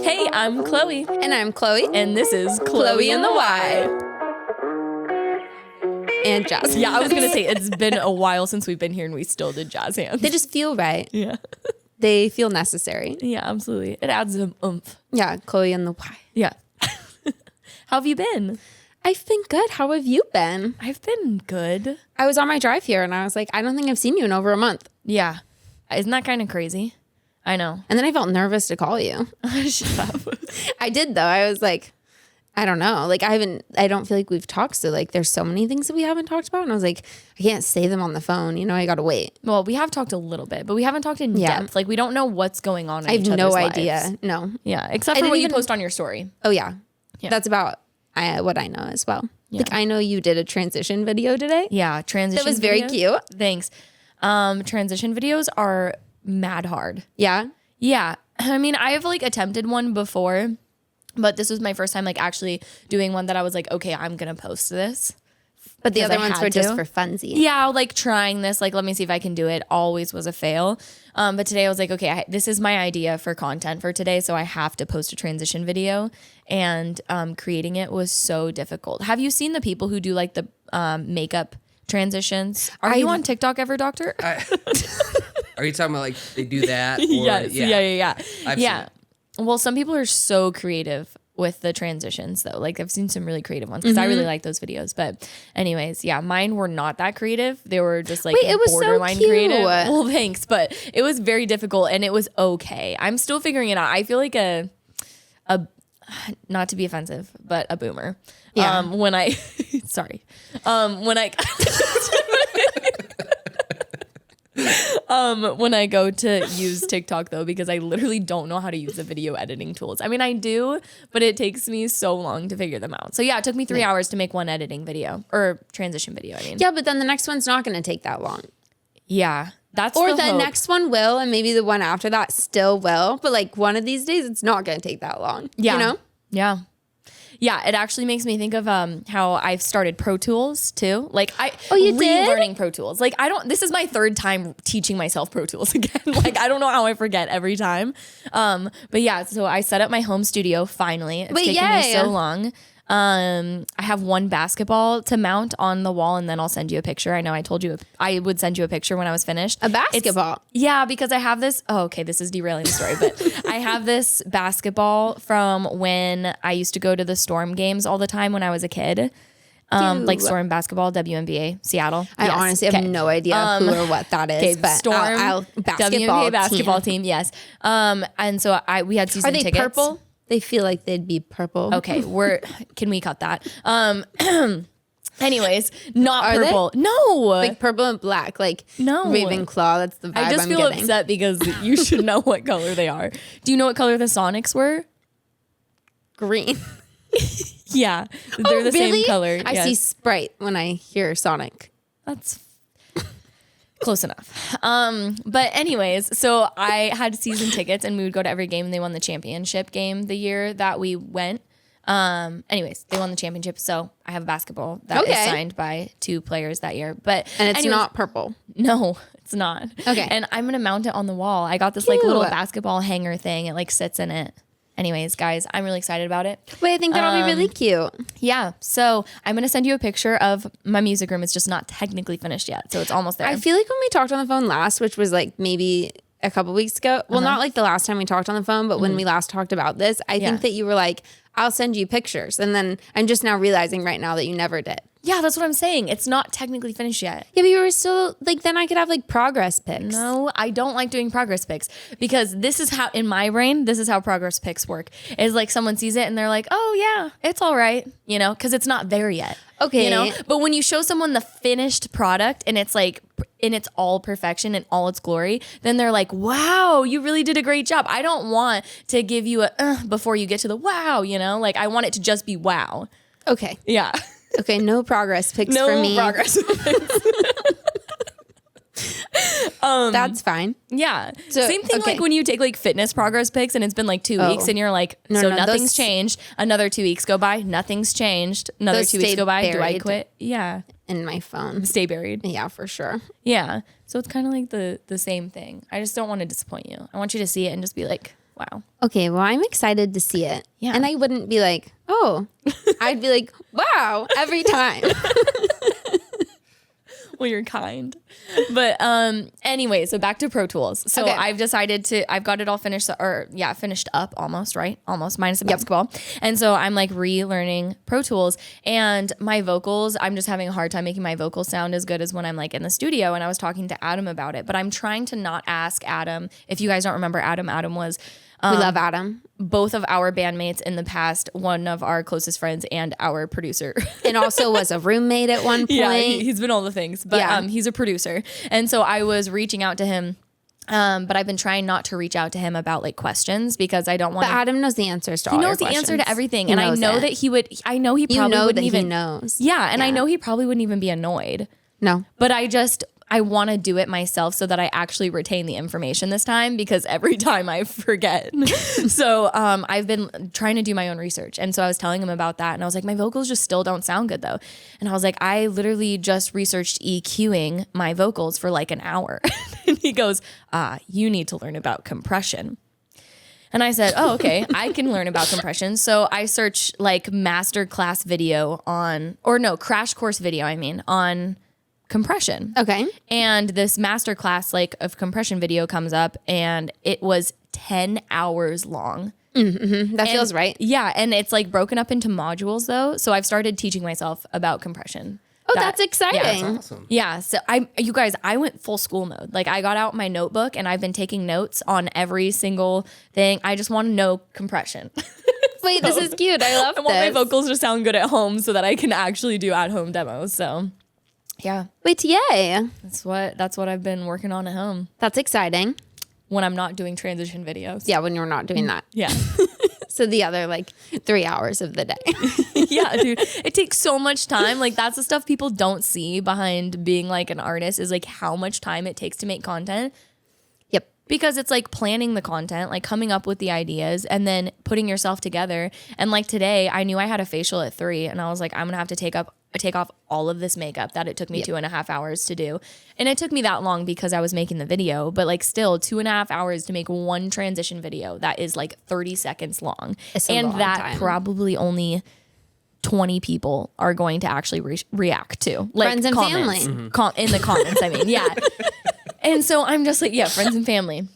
Hey, I'm Chloe. And I'm Chloe. And this is Chloe and the Y. And jazz. Yeah, I was going to say, it's been a while since we've been here and we still did jazz hands. They just feel right. Yeah. They feel necessary. Yeah, absolutely. It adds some oomph. Yeah, Chloe and the Y. Yeah. How have you been? I've been good. How have you been? I've been good. I was on my drive here and I was like, I don't think I've seen you in over a month. Yeah. Isn't that kind of crazy? I know. And then I felt nervous to call you. Shut up. I did though. I was like, I don't know. Like I don't feel like we've talked. So like there's so many things that we haven't talked about. And I was like, I can't say them on the phone. You know, I got to wait. Well, we have talked a little bit, but we haven't talked in depth. Like we don't know what's going on in I each have other's no lives. idea. No. Yeah. Except for what you post on your story. Oh yeah. Yeah. That's about what I know as well. Yeah. Like I know you did a transition video today. Yeah. Transition That was very videos. cute. Thanks. Transition videos are mad hard. Yeah. Yeah. I mean, I have like attempted one before, but this was my first time like actually doing one that I was like, okay, I'm going to post this. But the Because other I ones had were just to. for funsies. Yeah, like trying this, like let me see if I can do it. Always was a fail. But today I was like, okay, this is my idea for content for today, so I have to post a transition video. And creating it was so difficult. Have you seen the people who do like the makeup transitions? Are you on TikTok ever, Doctor? Are you talking about like they do that? Or, Yes. Yeah. I've seen it. Well, some people are so creative with the transitions though. Like I've seen some really creative ones because I really like those videos. But anyways, yeah, mine were not that creative. They were just like it was so borderline cute. creative. Well, thanks. But it was very difficult and it was okay. I'm still figuring it out. I feel like a not to be offensive, but a boomer. Yeah. When I sorry. When I go to use TikTok though, because I literally don't know how to use the video editing tools. I mean, I do, but it takes me so long to figure them out. So yeah, it took me 3 hours to make one editing video or transition video. I mean, Yeah, but then the next one's not going to take that long. yeah, that's Or the the hope. next one will, and maybe the one after that still will. But like one of these days, it's not going to take that long. Yeah. You know? Yeah. Yeah, it actually makes me think of how I've started Pro Tools too. Like you did? relearning Pro Tools. Like this is my third time teaching myself Pro Tools again. Like I don't know how I forget every time. But yeah, so I set up my home studio finally. It's taken me so long. I have one basketball to mount on the wall and then I'll send you a picture. I know I told you I would send you a picture when I was finished. A basketball? Yeah, because I have this. Oh, okay, this is derailing the story, but I have this basketball from when I used to go to the Storm games all the time when I was a kid. Like Storm basketball, WNBA, Seattle. I Yes. honestly have no idea who or what that is. Okay, but Storm WNBA basketball team. Yes. And so we had season Are they tickets. purple? They feel like they'd be purple. Okay, can we cut that? Anyways, not Are they? purple. No. Like purple and black. Like No. Ravenclaw. That's the vibe I just I'm feel getting. upset because you should know what color they are. Do you know what color the Sonics were? Green. Yeah, they're the really? same color. I Yes. see Sprite when I hear Sonic. That's close enough. But anyways, so I had season tickets and we would go to every game and they won the championship game the year that we went. Anyways, they won the championship. So I have a basketball that is signed by 2 players that year, but And it's anyways, not purple. no, it's not. Okay. And I'm going to mount it on the wall. I got this Cute. like little basketball hanger thing. It like sits in it. Anyways, guys, I'm really excited about it. Wait, I think that'll be really cute. Yeah. So I'm going to send you a picture of my music room. It's just not technically finished yet. So it's almost there. I feel like when we talked on the phone last, which was like maybe a couple weeks ago, well, not like the last time we talked on the phone, but when we last talked about this, I think that you were like, I'll send you pictures. And then I'm just now realizing right now that you never did. Yeah, that's what I'm saying. It's not technically finished yet. Yeah, but you were still like, then I could have like progress pics. No, I don't like doing progress pics because this is how, in my brain, this is how progress pics work. Is like someone sees it and they're like, oh yeah, it's all right, you know, because it's not there yet. Okay. You know, but when you show someone the finished product and it's like in its all perfection and all its glory, then they're like, wow, you really did a great job. I don't want to give you a before you get to the wow, you know, like I want it to just be wow. Okay. Yeah. Okay, no progress pics No for me. progress pics. That's fine. Yeah. So, Same thing okay. like when you take like fitness progress pics and it's been like 2 weeks and you're like, No, nothing's those- changed. Another 2 weeks go by, nothing's changed. Another Those 2 weeks stay go by, do I buried. quit? Yeah. In my phone. Stay buried. Yeah, for sure. Yeah. So it's kind of like the same thing. I just don't want to disappoint you. I want you to see it and just be like, Wow. Okay, well, I'm excited to see it. Yeah. And I wouldn't be like, oh, I'd be like, wow, every time. Well, you're kind. But anyway, so back to Pro Tools. So Okay. I've got it all finished finished up almost, right? Almost minus the basketball. And so I'm like relearning Pro Tools, and my vocals, I'm just having a hard time making my vocals sound as good as when I'm like in the studio. And I was talking to Adam about it, but I'm trying to not ask Adam. If you guys don't remember Adam was We love Adam. both of our bandmates in the past, one of our closest friends and our producer. And also was a roommate at one point. Yeah, he's been all the things, but Yeah. he's a producer. And so I was reaching out to him, but I've been trying not to reach out to him about like questions because I don't want But to. Adam knows the answers to He all knows your the answer to questions. everything. He And I knows know it. that he would, I know he probably know wouldn't that even. he knows. Yeah. And I Yeah. know he probably wouldn't even be annoyed. No. But I want to do it myself so that I actually retain the information this time because every time I forget. So I've been trying to do my own research. And so I was telling him about that. And I was like, my vocals just still don't sound good though. And I was like, I literally just researched EQing my vocals for like an hour. And he goes, you need to learn about compression. And I said, oh, okay, I can learn about compression. So I search like masterclass video crash course video, on compression. Okay. And this masterclass like of compression video comes up and it was 10 hours long. That feels right. Yeah. And it's like broken up into modules though. So I've started teaching myself about compression. Oh, that's exciting. Awesome. Yeah. So you guys, I went full school mode. Like I got out my notebook and I've been taking notes on every single thing. I just want to know compression. Wait, this is cute. I love I want my this. vocals to sound good at home so that I can actually do at home demos. So yeah, Wait, yay. that's what I've been working on at home That's exciting. when I'm not doing transition videos. Yeah, when you're not doing that. Yeah. So the other 3 hours of the day. Yeah, dude. It takes so much time. Like that's the stuff people don't see behind being like an artist is like how much time it takes to make content. Yep. Because it's like planning the content, like coming up with the ideas and then putting yourself together. And like today, I knew I had a facial at 3 and I was like, I'm gonna have to take off all of this makeup that it took me 2.5 hours to do. And it took me that long because I was making the video, but like still 2.5 hours to make one transition video that is like 30 seconds long. It's a and long that time. probably only 20 people are going to actually react to. Like Friends and comments. family. In the comments, I mean, yeah. And so I'm just like, yeah, friends and family.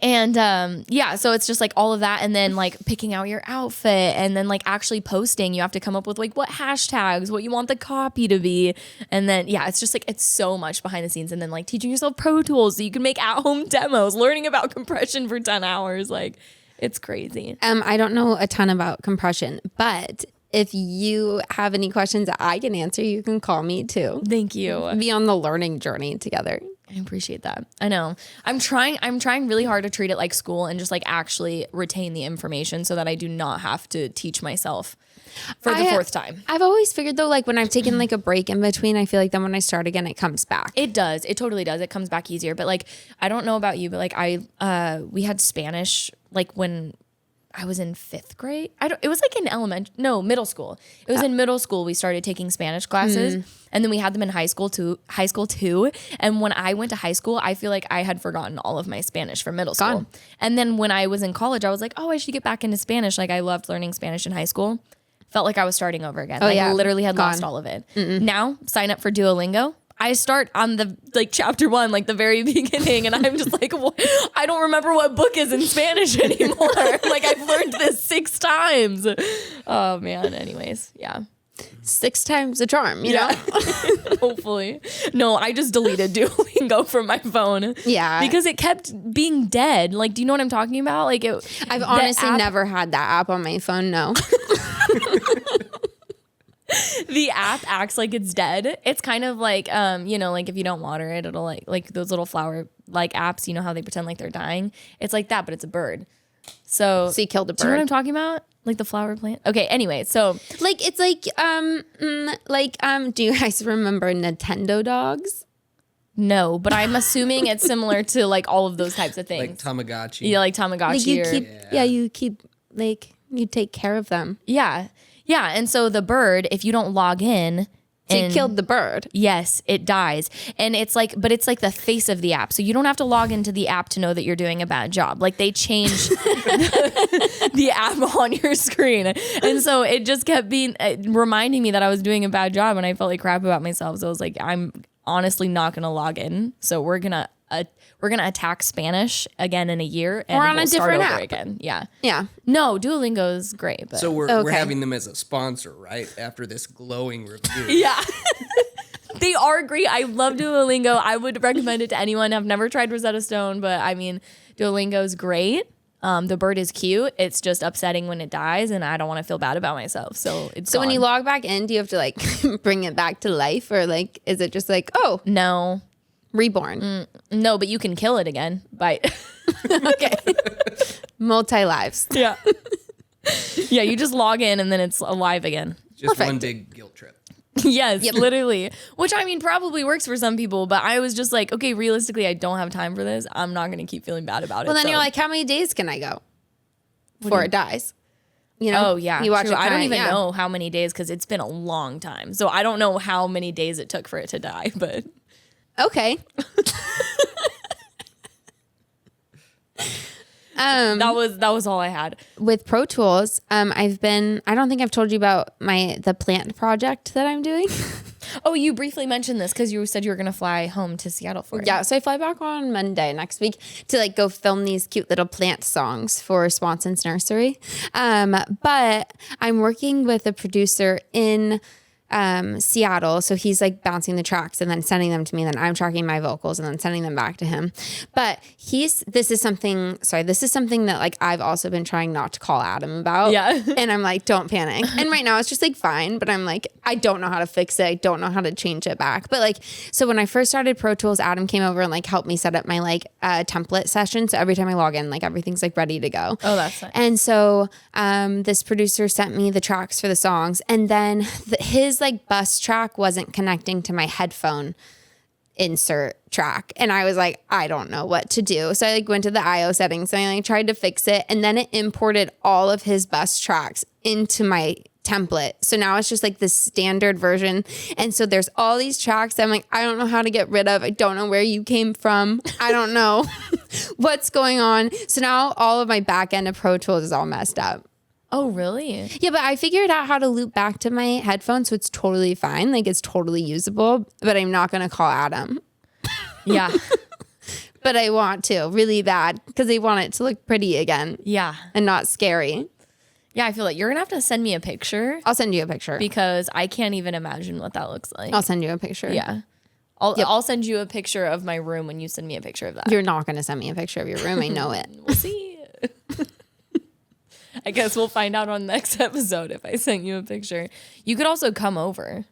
And so it's just like all of that and then like picking out your outfit and then like actually posting. You have to come up with like what hashtags, what you want the copy to be. And then it's just like it's so much behind the scenes and then like teaching yourself Pro Tools so you can make at-home demos, learning about compression for 10 hours. Like it's crazy. I don't know a ton about compression, but if you have any questions that I can answer, you can call me too. Thank you. Be on the learning journey together. I appreciate that. I know. I'm trying really hard to treat it like school and just like actually retain the information so that I do not have to teach myself for the fourth time. I've always figured though, like when I've taken like a break in between, I feel like then when I start again, it comes back. It does. It totally does. It comes back easier. But like, I don't know about you, but like we had Spanish like when I was in 5th grade. It was like in middle school. It was in middle school we started taking Spanish classes and then we had them in high school too. And when I went to high school, I feel like I had forgotten all of my Spanish from middle school. And then when I was in college, I was like, oh, I should get back into Spanish. Like I loved learning Spanish in high school. Felt like I was starting over again. I literally had lost all of it. Now sign up for Duolingo. I start on the like chapter 1, like the very beginning, and I'm just like, I don't remember what book is in Spanish anymore. Like I've learned this 6 times. Oh man. Anyways, yeah. 6 times the charm, you know? Hopefully. No, I just deleted Duolingo from my phone. Yeah. Because it kept being dead. Like, do you know what I'm talking about? Like I've honestly never had that app on my phone, no. The app acts like it's dead. It's kind of like, like if you don't water it, it'll like those little flower like apps, you know how they pretend like they're dying. It's like that, but it's a bird. So you killed a bird. Do you know what I'm talking about? Like the flower plant? Okay, anyway, so. Like, it's like, do you guys remember Nintendo dogs? No, but I'm assuming it's similar to like all of those types of things. Like Tamagotchi. Yeah, like Tamagotchi. You take care of them. Yeah. Yeah. And so the bird, if you don't log in, So you killed the bird. Yes, it dies. And it's like, but it's like the face of the app. So you don't have to log into the app to know that you're doing a bad job. Like they changed the app on your screen. And so it just kept being reminding me that I was doing a bad job and I felt like crap about myself. So I was like, I'm honestly not going to log in. So we're going to attack Spanish again in a year and or on we'll a different app again. Yeah. Yeah. No, Duolingo's great. But. So we're having them as a sponsor, right? After this glowing review. Yeah. They are great. I love Duolingo. I would recommend it to anyone. I've never tried Rosetta Stone, but I mean, Duolingo's great. The bird is cute. It's just upsetting when it dies, and I don't want to feel bad about myself. So it's when you log back in, do you have to like bring it back to life, or like is it just like no reborn? No, but you can kill it again. Bite. Okay, multi lives. Yeah, yeah. You just log in, and then it's alive again. Just one big guilt trip. Yes, literally. Which I mean probably works for some people, but I was just like, okay, realistically, I don't have time for this. I'm not going to keep feeling bad about it. Well, then you're like, how many days can I go before it dies? You know? Oh yeah, you watch true. it. I don't even know how many days because it's been a long time. So I don't know how many days it took for it to die. But okay. that was all I had. With Pro Tools, I don't think I've told you about the plant project that I'm doing. Oh, you briefly mentioned this because you said you were going to fly home to Seattle for it. Yeah, so I fly back on Monday next week to like go film these cute little plant songs for Swanson's Nursery. But I'm working with a producer in Seattle. So he's like bouncing the tracks and then sending them to me. And then I'm tracking my vocals and then sending them back to him. But this is something that like I've also been trying not to call Adam about. Yeah. And I'm like, don't panic. And right now it's just like fine. But I'm like, I don't know how to fix it. I don't know how to change it back. But like, so when I first started Pro Tools, Adam came over and like helped me set up my like template session. So every time I log in, like everything's like ready to go. Oh, that's nice. And so this producer sent me the tracks for the songs. And then his like bus track wasn't connecting to my headphone insert track. And I was like, I don't know what to do. So I like went to the IO settings and I like tried to fix it. And then it imported all of his bus tracks into my template. So now it's just like the standard version. And so there's all these tracks that I'm like, I don't know how to get rid of. I don't know where you came from. I don't know what's going on. So now all of my back end of Pro Tools is all messed up. Oh, really? Yeah, but I figured out how to loop back to my headphones, so it's totally fine. Like, it's totally usable, but I'm not going to call Adam. Yeah. But I want to really bad because I want it to look pretty again. Yeah. And not scary. Yeah, I feel like you're going to have to send me a picture. I'll send you a picture. Because I can't even imagine what that looks like. I'll send you a picture. Yeah. I'll send you a picture of my room when you send me a picture of that. You're not going to send me a picture of your room. I know it. We'll see. I guess we'll find out on the next episode if I sent you a picture. You could also come over.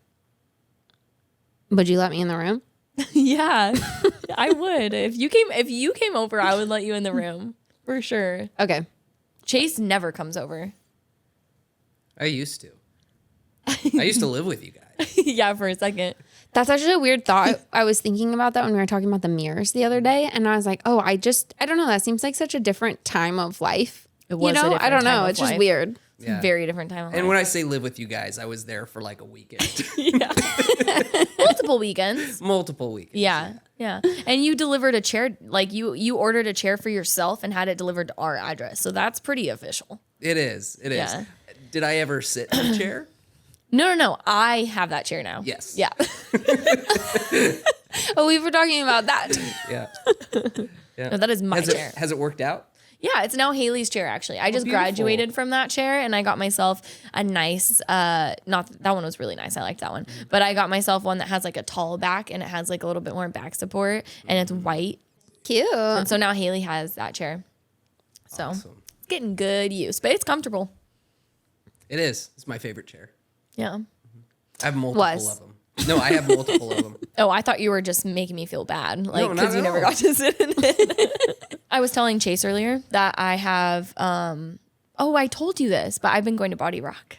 Would you let me in the room? Yeah, I would. If you came over, I would let you in the room for sure. Okay. Chase never comes over. I used to. I used to live with you guys. Yeah, for a second. That's actually a weird thought. I was thinking about that when we were talking about the mirrors the other day. And I was like, I don't know. That seems like such a different time of life. It was I don't know. It's just weird. Yeah. Very different time of life. And when I say live with you guys, I was there for like a weekend. Yeah. Multiple weekends. Multiple weekends. Yeah. And you delivered a chair, like you ordered a chair for yourself and had it delivered to our address. So that's pretty official. It is. Yeah. Did I ever sit in a chair? No. I have that chair now. Yes. Yeah. Oh, we were talking about that. Yeah. No, that is my chair. Has it worked out? Yeah, it's now Haley's chair, actually. I just graduated from that chair and I got myself a nice, that one was really nice. I liked that one. But I got myself one that has like a tall back and it has like a little bit more back support and it's white. Cute. And so now Haley has that chair. So Awesome. it's getting good use, but it's comfortable. It is. It's my favorite chair. Yeah. I have multiple of them. No, I have multiple of them. Oh, I thought you were just making me feel bad. Like, No, because not you at never all. got to sit in it. I was telling Chase earlier that I have, I told you this, but I've been going to Body Rock.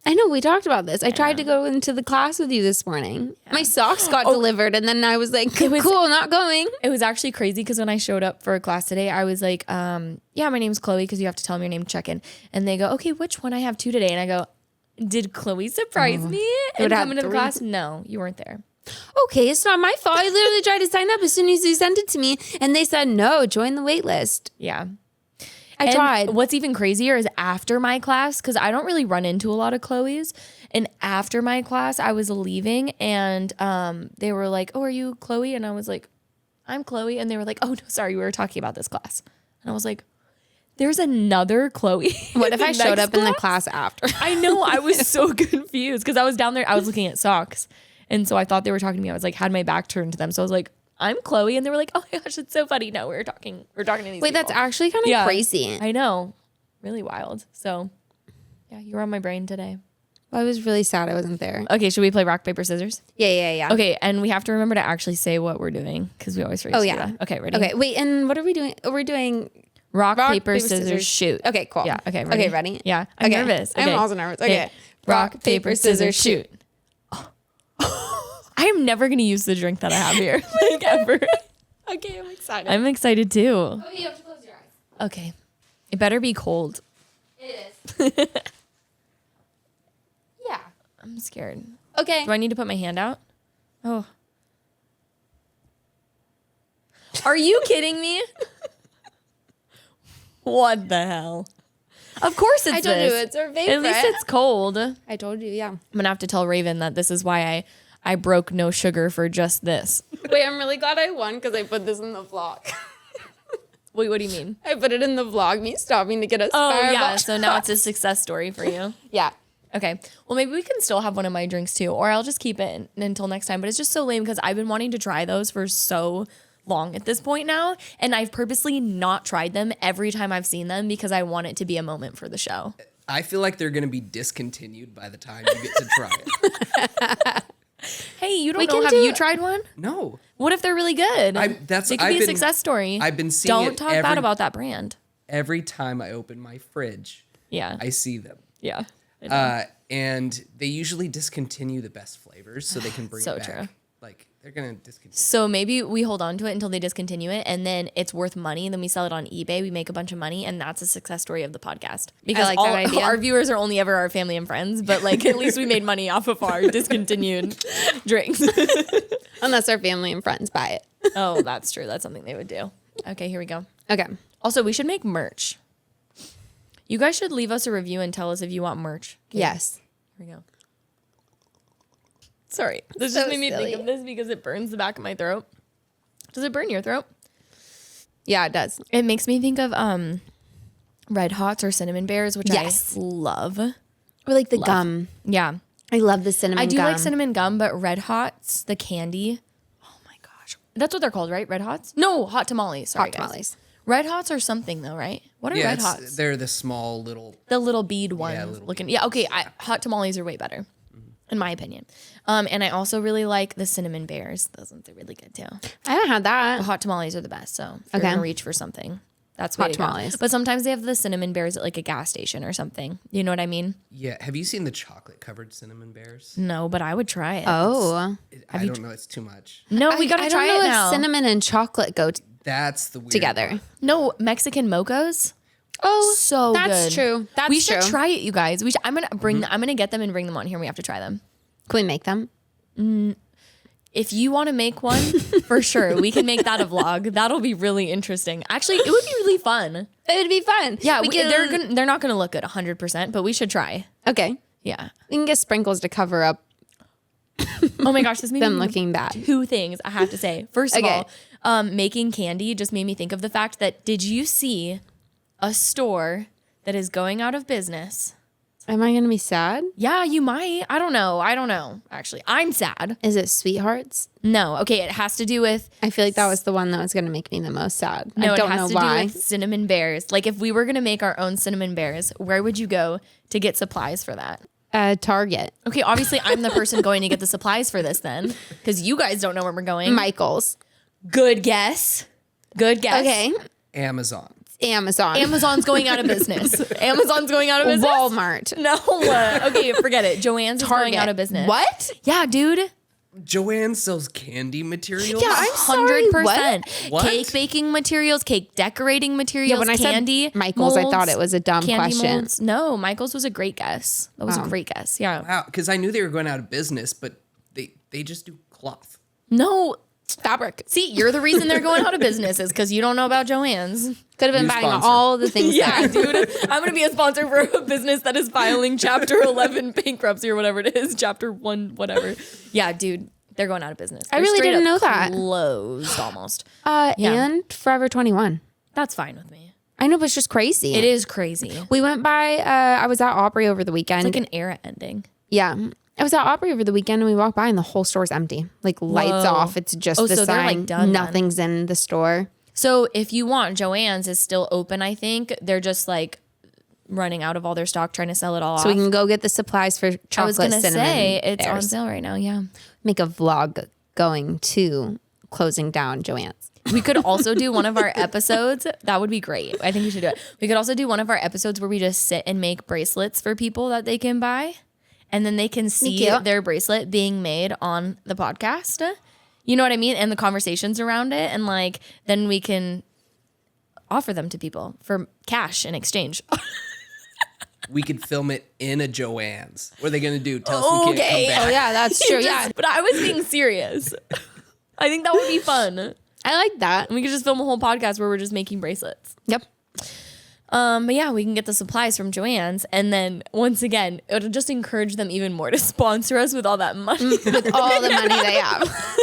I know, we talked about this. I tried to go into the class with you this morning. Yeah. My socks got delivered and then I was like, cool, not going. It was actually crazy because when I showed up for a class today, I was like, yeah, my name's Chloe because you have to tell them your name to check in. And they go, okay, which one? I have two today. And I go, Did Chloe surprise me and come into the class? No, you weren't there. Okay, it's not my fault. I literally tried to sign up as soon as you sent it to me, and they said, no, join the wait list. Yeah. I tried. What's even crazier is after my class, because I don't really run into a lot of Chloe's. And after my class, I was leaving and they were like, oh, are you Chloe? And I was like, I'm Chloe. And they were like, oh, no, sorry, we were talking about this class. And I was like, there's another Chloe. What if I showed up in the class after? I know. I was so confused because I was down there. I was looking at socks. And so I thought they were talking to me. I was like, had my back turned to them. So I was like, I'm Chloe. And they were like, oh my gosh, it's so funny. No, we're talking to these people. Wait, that's actually kind of crazy. I know. Really wild. So yeah, you were on my brain today. Well, I was really sad I wasn't there. Okay, should we play rock, paper, scissors? Yeah. Okay, and we have to remember to actually say what we're doing because we always forget to do that. Okay, ready? Okay, wait, and what are we doing? We're doing rock paper, scissors, shoot. Okay, cool. Yeah, okay, ready? Okay, ready? Yeah, I'm nervous. Okay. I'm also nervous. Okay. Rock, paper, scissors, shoot. I am never going to use the drink that I have here, like ever. Okay, I'm excited. I'm excited too. Okay, you have to close your eyes. Okay. It better be cold. It is. Yeah. I'm scared. Okay. Do I need to put my hand out? Oh. Are you kidding me? What the hell? Of course it's I told this. you it's our favorite. At least it's cold. I'm I told you, yeah. going to have to tell Raven that this is why I broke no sugar for just this. Wait, I'm really glad I won because I put this in the vlog. Wait, what do you mean? I put it in the vlog, me stopping to get a Oh, Starbucks. yeah. So now it's a success story for you. Yeah. Okay. Well, maybe we can still have one of my drinks too, or I'll just keep it until next time. But it's just so lame because I've been wanting to try those for so long at this point now. And I've purposely not tried them every time I've seen them because I want it to be a moment for the show. I feel like they're going to be discontinued by the time you get to try it. Hey, you don't know. Have you tried one? No. What if they're really good? It could be a success story. I've been seeing Don't talk bad about that brand. Every time I open my fridge, I see them. Yeah. And they usually discontinue the best flavors so they can bring it back. True. Like, they're going to discontinue. So maybe we hold on to it until they discontinue it, and then it's worth money, and then we sell it on eBay. We make a bunch of money, and that's a success story of the podcast. Because that idea. Our viewers are only ever our family and friends, but like at least we made money off of our discontinued drinks. Unless our family and friends buy it. Oh, that's true. That's something they would do. Okay, here we go. Okay. Also, we should make merch. You guys should leave us a review and tell us if you want merch. Okay. Yes. Here we go. Sorry. This so just made me silly. think of this because it burns the back of my throat. Does it burn your throat? Yeah, it does. It makes me think of Red Hots or Cinnamon Bears, which I love. Or like the gum. Yeah. I love the cinnamon gum. I do like cinnamon gum, but Red Hots, the candy. Oh my gosh. That's what they're called, right? Red Hots? No, hot tamales. Sorry, hot tamales. Red Hots are something though, right? What are Red Hots? They're the small little... The little bead ones looking. Yeah, okay. Hot tamales are way better, in my opinion. And I also really like the Cinnamon Bears. Those ones are really good too. I haven't had that. The hot tamales are the best. So if you're going to reach for something, that's hot tamales. But sometimes they have the Cinnamon Bears at like a gas station or something. You know what I mean? Yeah. Have you seen the chocolate covered Cinnamon Bears? No, but I would try it. Oh. I don't know. It's too much. No, we got to try it now. Cinnamon and chocolate go That's the weird together. One. No, Mexican mochos. Oh, so that's good. True. That's we should try it, you guys. I'm gonna get them and bring them on here. And we have to try them. Can we make them? If you want to make one, for sure, we can make that a vlog. That'll be really interesting. Actually, it would be really fun. It would be fun. Yeah, they're not gonna look good 100%, but we should try. Okay. Yeah, we can get sprinkles to cover up. Oh my gosh, this made them looking bad. Two things I have to say. First of all, making candy just made me think of the fact that did you see a store that is going out of business? Am I going to be sad? Yeah, you might. I don't know. Actually, I'm sad. Is it Sweethearts? No. Okay, it has to do with... I feel like that was the one that was going to make me the most sad. No, I don't it has know to why. do with Cinnamon Bears. Like if we were going to make our own Cinnamon Bears, where would you go to get supplies for that? Target. Okay, obviously I'm the person going to get the supplies for this then, because you guys don't know where we're going. Michael's. Good guess. Okay. Amazon. Amazon's going out of business. Walmart. No. Okay, forget it. Joann's is going out of business. What? Yeah, dude. Joanne sells candy materials? Yeah, I'm sorry, 100%. what? Cake baking materials, cake decorating materials, Yeah, when I candy said Michael's, molds, I thought it was a dumb candy question. molds. No, Michael's was a great guess. That was a great guess. Yeah. Wow, because I knew they were going out of business, but they just do cloth. No. Fabric. See, you're the reason they're going out of business is because you don't know about Joann's. Could have been New buying sponsor. all the things. Yeah, there. dude. I'm going to be a sponsor for a business that is filing Chapter 11 bankruptcy or whatever it is. Chapter 1, whatever. Yeah, dude. They're going out of business. I really didn't know that. Closed almost. And Forever 21. That's fine with me. I know, but it's just crazy. It is crazy. We went by, I was at Opry over the weekend. It's like an era ending. Yeah. I was at Opry over the weekend and we walked by and the whole store's empty. Like lights off. It's just the so they're, sign. like, done. Nothing's in the store. So if you want, Joann's is still open, I think. They're just like running out of all their stock, trying to sell it all So off. we can go get the supplies for chocolate I was going to cinnamon say it's on bears. sale right now. Yeah. Make a vlog going to closing down Joann's. We could also do one of our episodes. That would be great. I think we should do it. We could also do one of our episodes where we just sit and make bracelets for people that they can buy. And then they can see their bracelet being made on the podcast. You know what I mean? And the conversations around it. And like, then we can offer them to people for cash in exchange. We could film it in a Joann's. What are they going to do? Tell us we can't come back. Oh, yeah, that's true. Yeah. But I was being serious. I think that would be fun. I like that. And we could just film a whole podcast where we're just making bracelets. Yep. But yeah, we can get the supplies from Joann's, and then once again, it'll just encourage them even more to sponsor us with all that money. With all the money they have.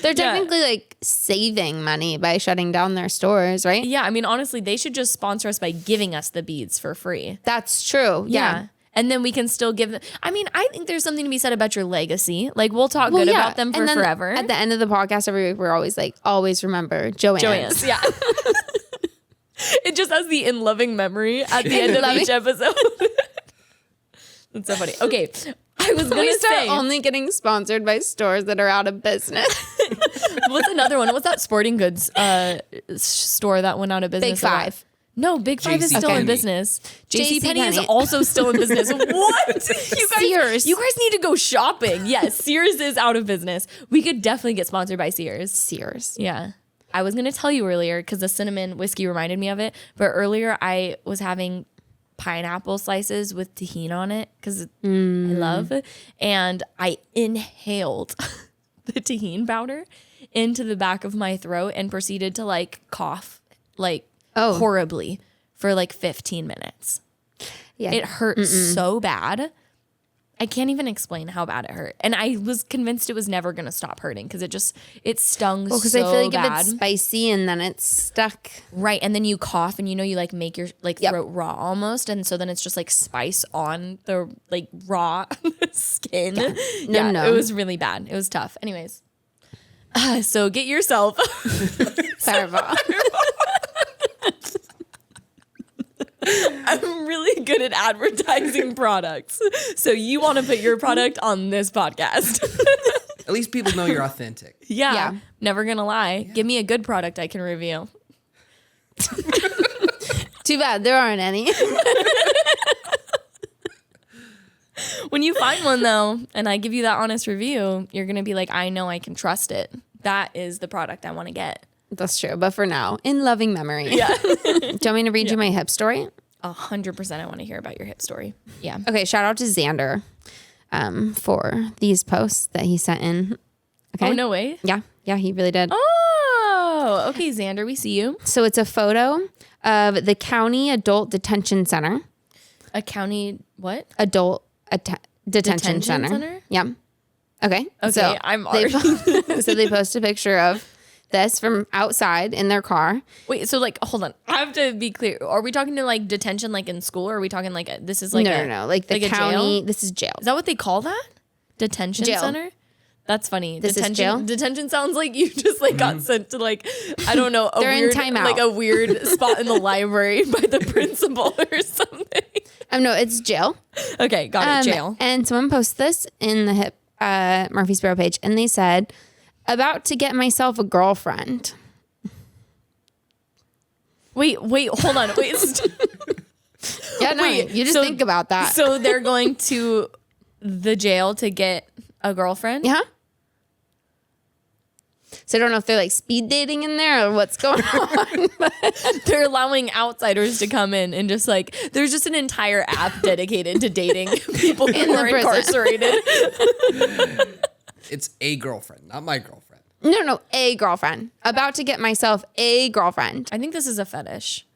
They're technically like saving money by shutting down their stores, right? Yeah, I mean, honestly, they should just sponsor us by giving us the beads for free. That's true. Yeah. And then we can still give them. I mean, I think there's something to be said about your legacy. Like, we'll talk good about them for And then forever. At the end of the podcast every week, we're always like, always remember Joann's. Yeah. It just has the in loving memory at the end of each episode. That's so funny. Okay. I was going to say. only getting sponsored by stores that are out of business. What's another one? What's that sporting goods store that went out of business? Big Five. No, Big Five is still in business. JCPenney is JCPenney. also still in business. What? Sears. You guys need to go shopping. Yes, Sears is out of business. We could definitely get sponsored by Sears. Sears. Yeah. I was going to tell you earlier because the cinnamon whiskey reminded me of it. But earlier I was having pineapple slices with tahini on it because I love it. And I inhaled the tahini powder into the back of my throat and proceeded to like cough like horribly for like 15 minutes. Yeah. It hurt so bad. I can't even explain how bad it hurt. And I was convinced it was never going to stop hurting because it stung so bad. Because I feel like if it's spicy and then it's stuck. Right. And then you cough and you like make your like throat raw almost. And so then it's just like spice on the like raw skin. Yeah. No. It was really bad. It was tough. Anyways. So get yourself Fireball. I'm really good at advertising products. So you want to put your product on this podcast. At least people know you're authentic. Yeah. Never going to lie. Give me a good product I can review. Too bad there aren't any. When you find one though, and I give you that honest review, you're going to be like, I know I can trust it. That is the product I want to get. That's true. But for now, in loving memory. Yeah. Do you want me to read you my hip story? 100% I want to hear about your hip story. Yeah. Okay, shout out to Xander for these posts that he sent in. Okay. Oh, no way. Yeah, he really did. Oh, okay, Xander, we see you. So it's a photo of the County Adult Detention Center. A county, what? Adult Detention Center. Yeah. Okay. So I'm they, already. so they post a picture of this from outside in their car. Wait, so like, hold on. I have to be clear. Are we talking to like detention like in school or are we talking like this is like No. Like the like county. jail? This is jail. Is that what they call that? Detention Jail. center? That's funny. This is detention jail? Detention sounds like you just like got sent to like I don't know They're in weird timeout. like a weird spot in the library by the principal or something. No, it's jail. Okay, got it. Jail. And someone posted this in the hip Murphy's page, and they said, "About to get myself a girlfriend." Wait, hold on. Wait. Yeah, no, Wait, you just so- think about that. So they're going to the jail to get a girlfriend. Yeah. So I don't know if they're like speed dating in there or what's going on. They're allowing outsiders to come in and just like, there's just an entire app dedicated to dating people who are incarcerated. It's a girlfriend, not my girlfriend. No, a girlfriend. About to get myself a girlfriend. I think this is a fetish.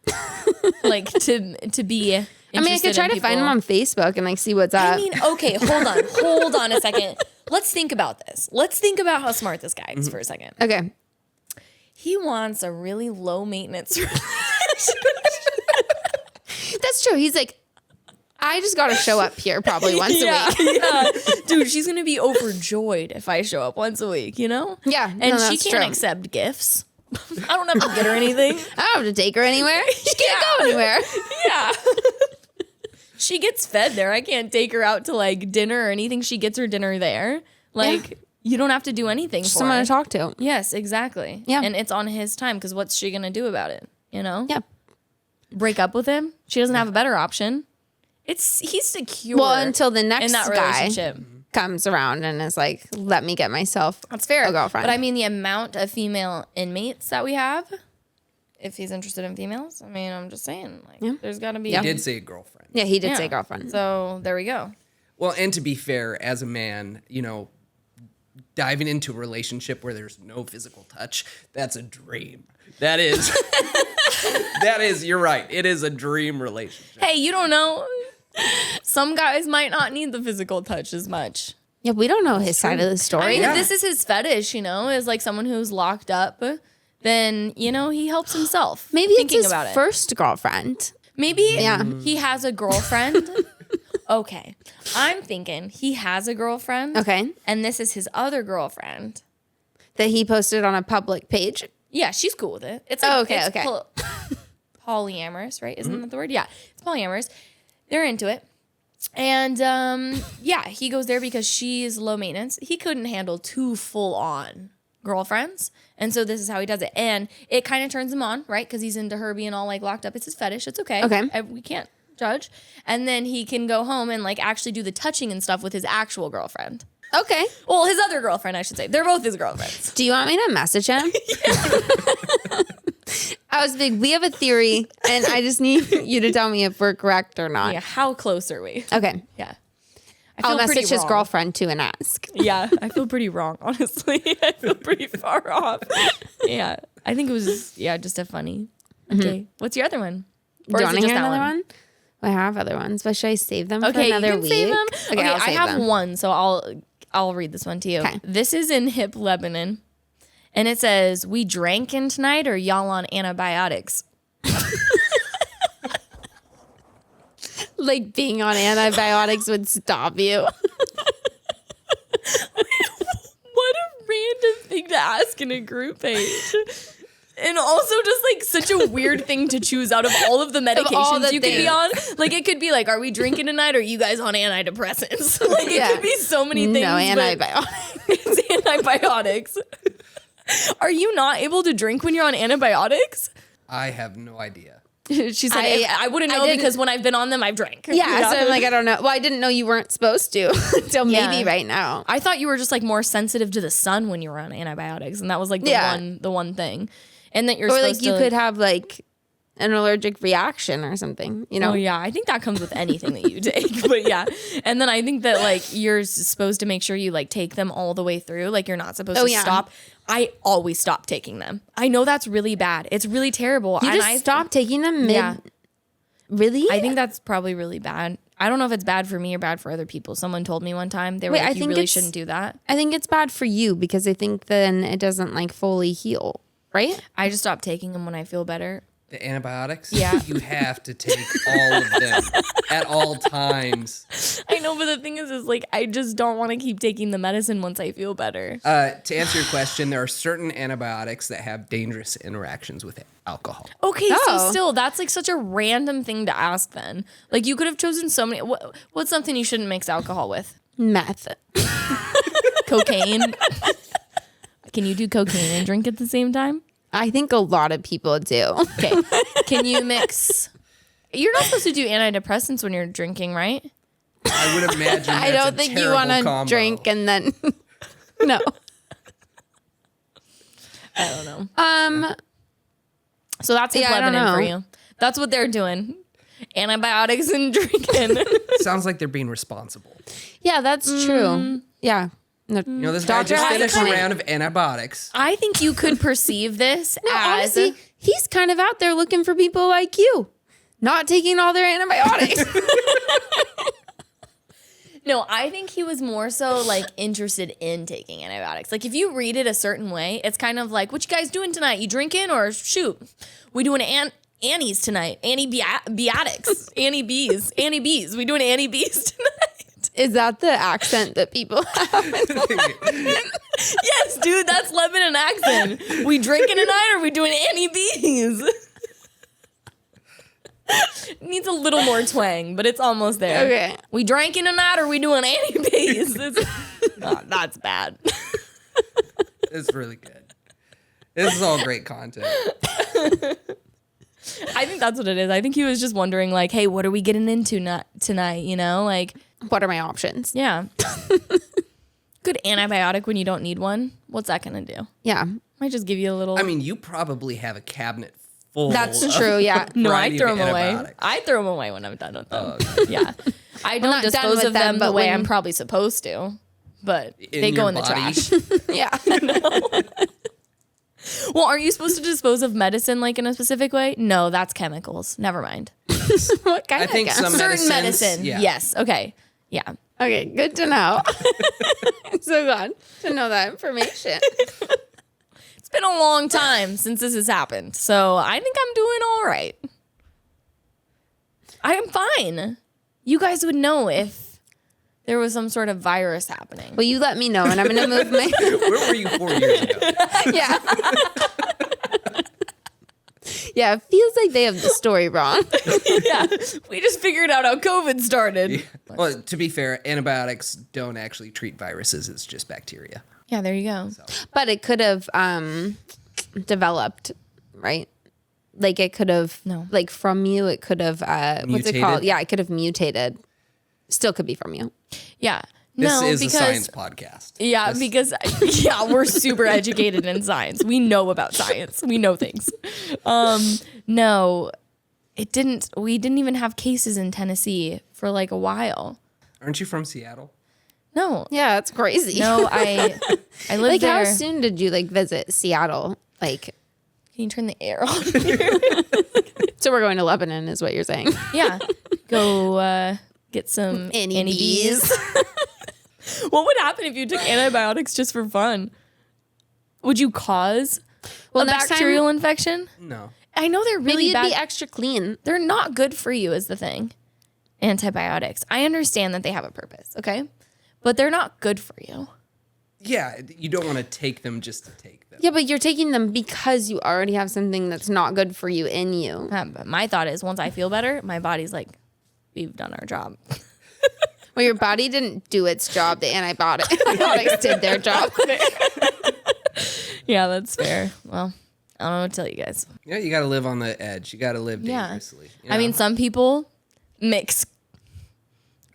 Like to be I mean, I could try to find him on Facebook and like see what's up. I mean, okay, hold on a second. Let's think about this. Let's think about how smart this guy is for a second. Okay. He wants a really low maintenance relationship. That's true. He's like, I just got to show up here probably once a week. Yeah. Dude, she's going to be overjoyed if I show up once a week, you know? Yeah. And she can't accept gifts. I don't have to get her anything. I don't have to take her anywhere. She can't go anywhere. Yeah. She gets fed there. I can't take her out to like dinner or anything. She gets her dinner there. Like, you don't have to do anything for someone her. to talk to. Yes, exactly. Yeah. And it's on his time because what's she going to do about it? You know? Yeah. Break up with him? She doesn't have a better option. He's secure. Well, until the next in that guy relationship comes around and is like, let me get myself That's fair. a girlfriend. But I mean, the amount of female inmates that we have, if he's interested in females, I mean, I'm just saying, like, there's got to be. He did say girlfriend. Yeah, he did say girlfriend. So there we go. Well, and to be fair, as a man, you know, diving into a relationship where there's no physical touch, that's a dream. That is, you're right. It is a dream relationship. Hey, you don't know. Some guys might not need the physical touch as much. Yeah, we don't know his side of the story. I mean, if this is his fetish, you know, is like someone who's locked up, then, you know, he helps himself. Maybe it's his about first girlfriend. Maybe he has a girlfriend. Okay. I'm thinking he has a girlfriend. Okay. And this is his other girlfriend. That he posted on a public page. Yeah, she's cool with it. It's like, okay. Polyamorous, right? Isn't that the word? Yeah, it's polyamorous. They're into it. And he goes there because she's low maintenance. He couldn't handle 2 full-on girlfriends. And so this is how he does it. And it kind of turns him on, right? Because he's into her being all like locked up. It's his fetish. It's okay. Okay. We can't judge. And then he can go home and like actually do the touching and stuff with his actual girlfriend. Okay. Well, his other girlfriend, I should say. They're both his girlfriends. Do you want me to message him? I was big. We have a theory, and I just need you to tell me if we're correct or not. Yeah. How close are we? Okay. Yeah. I'll message his girlfriend too and ask. Yeah, I feel pretty wrong, honestly. I feel pretty far off. Yeah, I think it was just a funny. Okay, what's your other one? Or do you want to hear another one? I have other ones, but should I save them for another you can week? Save them. Okay, I'll I save have them. one, so I'll read this one to you. Okay. This is in Hip, Lebanon, and it says, "We drankin' tonight, or y'all on antibiotics?" Like being on antibiotics would stop you. What a random thing to ask in a group page. And also just like such a weird thing to choose out of all of the medications you could be on. Like it could be like, are we drinking tonight or are you guys on antidepressants? Like it could be so many things. No antibiotics. It's antibiotics. Are you not able to drink when you're on antibiotics? I have no idea. She said, I wouldn't know because when I've been on them, I've drank. Yeah, so I'm like, I don't know. Well, I didn't know you weren't supposed to until maybe right now. I thought you were just like more sensitive to the sun when you were on antibiotics. And that was like the one thing. And that you're supposed to. Or like you could have like an allergic reaction or something, you know? Oh, yeah. I think that comes with anything that you take. But yeah. And then I think that like you're supposed to make sure you like take them all the way through. Like you're not supposed to stop. I always stop taking them. I know that's really bad. It's really terrible. You just stop taking them mid. Yeah. Really? I think that's probably really bad. I don't know if it's bad for me or bad for other people. Someone told me one time they were like, you really shouldn't do that. I think it's bad for you because I think then it doesn't like fully heal, right? I just stop taking them when I feel better. The antibiotics? Yeah. You have to take all of them at all times. I know, but the thing is like, I just don't want to keep taking the medicine once I feel better. To answer your question, there are certain antibiotics that have dangerous interactions with alcohol. Okay, so still, that's like such a random thing to ask then. Like you could have chosen so many. What's something you shouldn't mix alcohol with? Meth. Cocaine. Can you do cocaine and drink at the same time? I think a lot of people do. Okay. Can you mix? You're not supposed to do antidepressants when you're drinking, right? I would imagine I don't think you want to drink and then no. I don't know. So that's his Lebanon for you. That's what they're doing. Antibiotics and drinking. Sounds like they're being responsible. Yeah, that's true. Yeah. You know, this guy just finished a round of antibiotics. I think you could perceive this as... Honestly, he's kind of out there looking for people like you. Not taking all their antibiotics. No, I think he was more so like interested in taking antibiotics. Like if you read it a certain way, it's kind of like, what you guys doing tonight? You drinking or shoot? We doing Annie's tonight. Antibiotics. Annie B's. Annie B's. We doing Annie B's tonight. Is that the accent that people have? Yes, dude, that's Lebanon accent. We drinking tonight or we doing Annie B's? Needs a little more twang, but it's almost there. Okay. We drinking tonight or we doing Annie B's? That's bad. It's really good. This is all great content. I think that's what it is. I think he was just wondering, like, hey, what are we getting into tonight? You know, like, what are my options? Yeah. Good antibiotic when you don't need one. What's that going to do? Yeah. Might just give you a little. I mean, you probably have a cabinet full. That's true. Yeah. No, I throw them away. I throw them away when I'm done with them. Oh, okay. Yeah. I don't dispose of them the way I'm probably supposed to, but they go in the trash. Yeah. No. Well, are you supposed to dispose of medicine like in a specific way? No, that's chemicals. Never mind. What kind I think some certain medicine. Yeah. Yes. Okay. Yeah. Okay. Good to know. So glad to know that information. It's been a long time since this has happened, so I think I'm doing all right. I am fine. You guys would know if there was some sort of virus happening. Well, you let me know, and I'm going to move my... Where were you 4 years ago? Yeah. Yeah, it feels like they have the story wrong. Yeah, we just figured out how COVID started. Yeah. Well, to be fair, antibiotics don't actually treat viruses. It's just bacteria. Yeah, there you go. So. But it could have developed, right? Like it could have, like from you, it could have, what's it called? Yeah, it could have mutated. Still could be from you. Yeah. This is a science podcast. Yeah, because we're super educated in science. We know about science. We know things. No, it didn't. We didn't even have cases in Tennessee for like a while. Aren't you from Seattle? No. Yeah, that's crazy. No, I lived like there. How soon did you like visit Seattle? Like, can you turn the air on here? So we're going to Lebanon, is what you're saying? Yeah. Go get some Annie B's. What would happen if you took antibiotics just for fun? Would you cause a bacterial infection? No. I know they're really bad. Maybe it'd be extra clean. They're not good for you is the thing. Antibiotics. I understand that they have a purpose, okay? But they're not good for you. Yeah, you don't want to take them just to take them. Yeah, but you're taking them because you already have something that's not good for you in you. But my thought is once I feel better, my body's like, we've done our job. Well, your body didn't do its job. The antibiotics did their job. Yeah, that's fair. Well, I don't know what to tell you guys. Yeah, you got to live on the edge. You got to live dangerously. Yeah. I mean, some people mix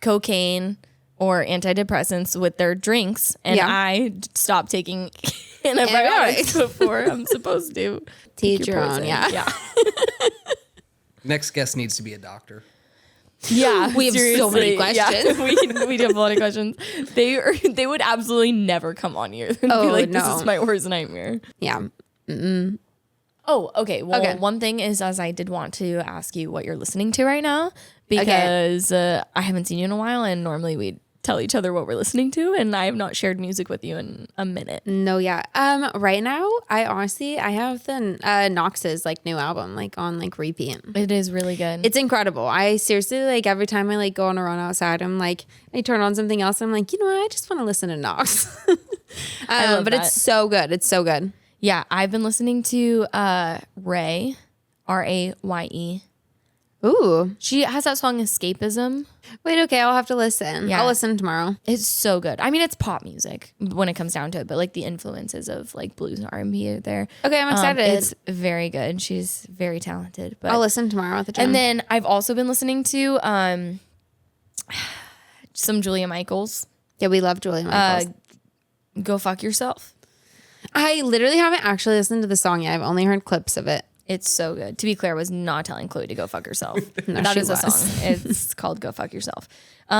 cocaine or antidepressants with their drinks, and I stopped taking antibiotics before I'm supposed to. Teach your own, yeah. Next guest needs to be a doctor. Yeah, we have so many questions. Yeah, we do have a lot of questions. They would absolutely never come on here and be like, "This is my worst nightmare." Yeah. Mm-mm. Oh, okay. Well, one thing is, as I did want to ask you what you're listening to right now, because I haven't seen you in a while, and normally we tell each other what we're listening to, and I have not shared music with you in a minute. No, yeah. Right now, I have the Knox's like new album like on like repeat. It is really good. It's incredible. I seriously like every time I like go on a run outside, I'm like I turn on something else. I'm like, you know what? I just want to listen to Knox. But it's so good. It's so good. Yeah, I've been listening to Raye, Raye. Ooh. She has that song Escapism. Wait, okay, I'll have to listen. Yeah. I'll listen tomorrow. It's so good. I mean, it's pop music when it comes down to it, but like the influences of like blues and R&B are there. Okay, I'm excited. It's very good. She's very talented. But I'll listen tomorrow at the gym. And then I've also been listening to some Julia Michaels. Yeah, we love Julia Michaels. Go Fuck Yourself. I literally haven't actually listened to the song yet. I've only heard clips of it. It's so good. To be clear, I was not telling Chloe to go fuck herself. No, that she is a was. song. It's called Go Fuck Yourself. He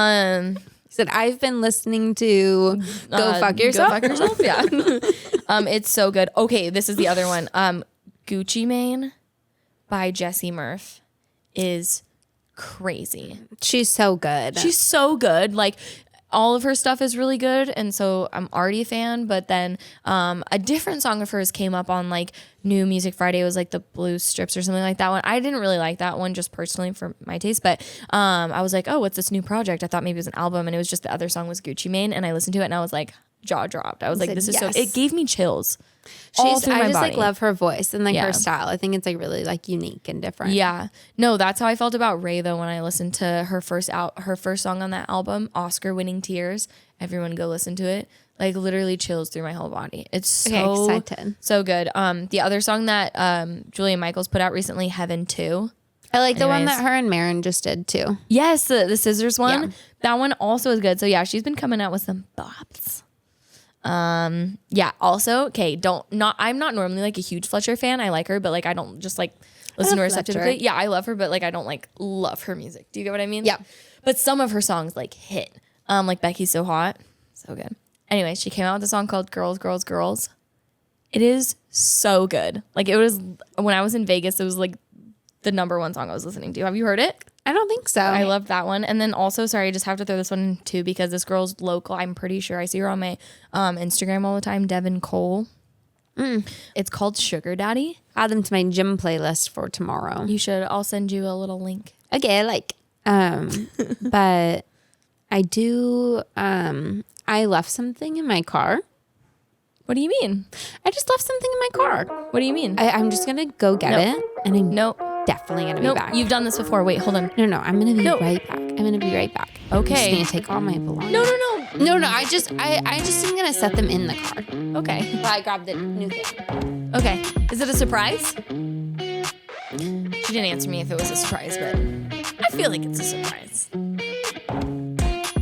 said, I've been listening to Go Fuck Yourself. Go Fuck Yourself, yeah. It's so good. Okay, this is the other one. Gucci Mane by Jessie Murph is crazy. She's so good. She's so good. Like, all of her stuff is really good, and so I'm already a fan. But then a different song of hers came up on like New Music Friday. It was like the Blues Strips or something like that one. I didn't really like that one, just personally for my taste. But I was like, oh, what's this new project? I thought maybe it was an album, and it was just the other song was Gucci Mane, and I listened to it, and I was like, jaw dropped. I was like, this is yes. so. It gave me chills. I just body. like love her voice and like her style. I think it's like really like unique and different. Yeah, no, that's how I felt about Ray though when I listened to her first song on that album, Oscar-winning Tears. Everyone go listen to it. Like literally chills through my whole body. It's so excited. So good. The other song that Julia Michaels put out recently, Heaven 2. I like the one that her and Marin just did too. Yes, the Scissors one. Yeah. That one also is good. So yeah, she's been coming out with some bops. Yeah, also, okay, I'm not normally like a huge Fletcher fan. I like her, but like I don't just like listen to her stuff typically. Yeah, I love her, but like I don't like love her music. Do you get what I mean? Yeah. But some of her songs like hit. Like Becky's So Hot. So good. Anyway, she came out with a song called Girls, Girls, Girls. It is so good. Like it was when I was in Vegas, it was like the number one song I was listening to. Have you heard it? I don't think so. I love that one. And then also, sorry, I just have to throw this one in too because this girl's local. I'm pretty sure I see her on my Instagram all the time. Devin Cole. It's called Sugar Daddy. Add them to my gym playlist for tomorrow. You should. I'll send you a little link. Okay, but I do. I left something in my car. What do you mean? I just left something in my car. What do you mean? I'm just gonna go get it, and I'm definitely gonna be back. You've done this before. Wait, hold on. No, I'm gonna be right back. I'm gonna be right back. Okay. I'm just gonna take all my belongings. No. No. I just am gonna set them in the car. Okay. While I grab the new thing. Okay. Is it a surprise? She didn't answer me if it was a surprise, but I feel like it's a surprise.